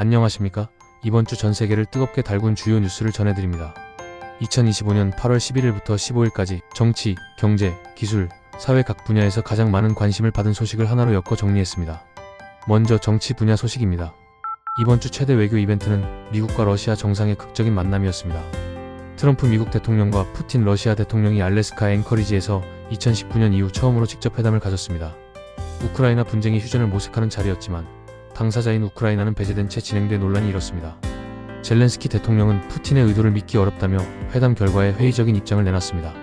안녕하십니까? 이번 주 전 세계를 뜨겁게 달군 주요 뉴스를 전해드립니다. 2025년 8월 11일부터 15일까지 정치, 경제, 기술, 사회 각 분야에서 가장 많은 관심을 받은 소식을 하나로 엮어 정리했습니다. 먼저 정치 분야 소식입니다. 이번 주 최대 외교 이벤트는 미국과 러시아 정상의 극적인 만남이었습니다. 트럼프 미국 대통령과 푸틴 러시아 대통령이 알래스카 앵커리지에서 2019년 이후 처음으로 직접 회담을 가졌습니다. 우크라이나 분쟁이 휴전을 모색하는 자리였지만 당사자인 우크라이나는 배제된 채 진행돼 논란이 일었습니다. 젤렌스키 대통령은 푸틴의 의도를 믿기 어렵다며 회담 결과에 회의적인 입장을 내놨습니다.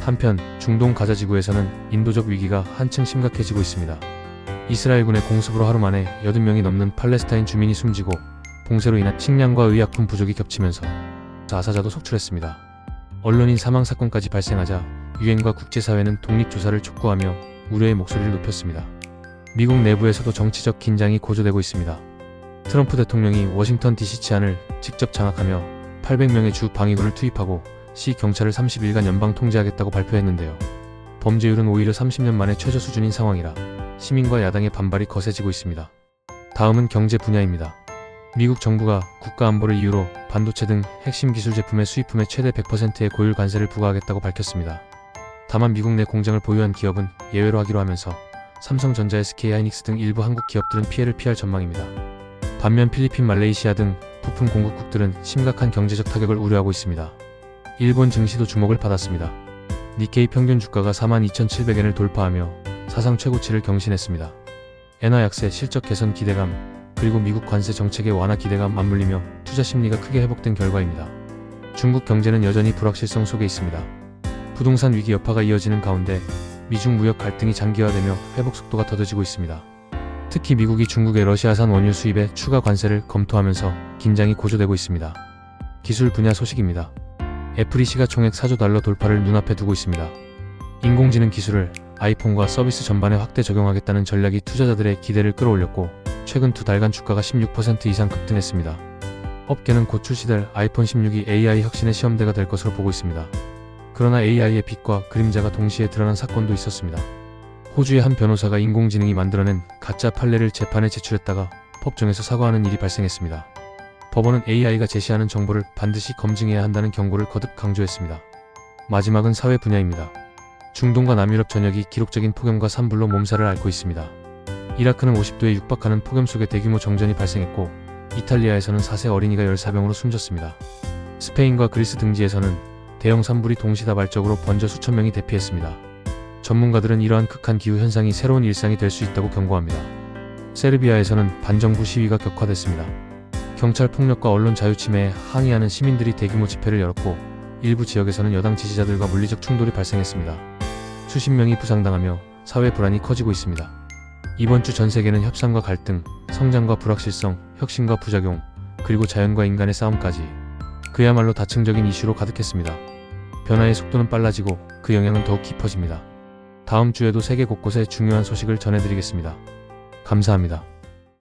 한편 중동 가자 지구에서는 인도적 위기가 한층 심각해지고 있습니다. 이스라엘군의 공습으로 하루 만에 80명이 넘는 팔레스타인 주민이 숨지고 봉쇄로 인한 식량과 의약품 부족이 겹치면서 사사자도 속출했습니다. 언론인 사망 사건까지 발생하자 유엔과 국제사회는 독립조사를 촉구하며 우려의 목소리를 높였습니다. 미국 내부에서도 정치적 긴장이 고조되고 있습니다. 트럼프 대통령이 워싱턴 DC 치안을 직접 장악하며 800명의 주 방위군을 투입하고 시 경찰을 30일간 연방 통제하겠다고 발표했는데요. 범죄율은 오히려 30년 만에 최저 수준인 상황이라 시민과 야당의 반발이 거세지고 있습니다. 다음은 경제 분야입니다. 미국 정부가 국가안보를 이유로 반도체 등 핵심 기술 제품의 수입품에 최대 100%의 고율 관세를 부과하겠다고 밝혔습니다. 다만 미국 내 공장을 보유한 기업은 예외로 하기로 하면서 삼성전자, SK하이닉스 등 일부 한국 기업들은 피해를 피할 전망입니다. 반면 필리핀, 말레이시아 등 부품 공급국들은 심각한 경제적 타격을 우려하고 있습니다. 일본 증시도 주목을 받았습니다. 니케이 평균 주가가 42,700엔을 돌파하며 사상 최고치를 경신했습니다. 엔화 약세, 실적 개선 기대감, 그리고 미국 관세 정책의 완화 기대감 맞물리며 투자 심리가 크게 회복된 결과입니다. 중국 경제는 여전히 불확실성 속에 있습니다. 부동산 위기 여파가 이어지는 가운데 미중 무역 갈등이 장기화되며 회복 속도가 더뎌지고 있습니다. 특히 미국이 중국의 러시아산 원유 수입에 추가 관세를 검토하면서 긴장이 고조되고 있습니다. 기술 분야 소식입니다. 애플이 시가총액 4조 달러 돌파를 눈앞에 두고 있습니다. 인공지능 기술을 아이폰과 서비스 전반에 확대 적용하겠다는 전략이 투자자들의 기대를 끌어올렸고 최근 2달간 주가가 16% 이상 급등했습니다. 업계는 곧 출시될 아이폰 16이 AI 혁신의 시험대가 될 것으로 보고 있습니다. 그러나 AI의 빛과 그림자가 동시에 드러난 사건도 있었습니다. 호주의 한 변호사가 인공지능이 만들어낸 가짜 판례를 재판에 제출했다가 법정에서 사과하는 일이 발생했습니다. 법원은 AI가 제시하는 정보를 반드시 검증해야 한다는 경고를 거듭 강조했습니다. 마지막은 사회 분야입니다. 중동과 남유럽 전역이 기록적인 폭염과 산불로 몸살을 앓고 있습니다. 이라크는 50도에 육박하는 폭염 속에 대규모 정전이 발생했고 이탈리아에서는 4세 어린이가 열사병으로 숨졌습니다. 스페인과 그리스 등지에서는 대형 산불이 동시다발적으로 번져 수천 명이 대피했습니다. 전문가들은 이러한 극한 기후 현상이 새로운 일상이 될 수 있다고 경고합니다. 세르비아에서는 반정부 시위가 격화됐습니다. 경찰 폭력과 언론 자유 침해에 항의하는 시민들이 대규모 집회를 열었고 일부 지역에서는 여당 지지자들과 물리적 충돌이 발생했습니다. 수십 명이 부상당하며 사회 불안이 커지고 있습니다. 이번 주 전 세계는 협상과 갈등, 성장과 불확실성, 혁신과 부작용, 그리고 자연과 인간의 싸움까지 그야말로 다층적인 이슈로 가득했습니다. 변화의 속도는 빨라지고 그 영향은 더욱 깊어집니다. 다음 주에도 세계 곳곳의 중요한 소식을 전해드리겠습니다. 감사합니다.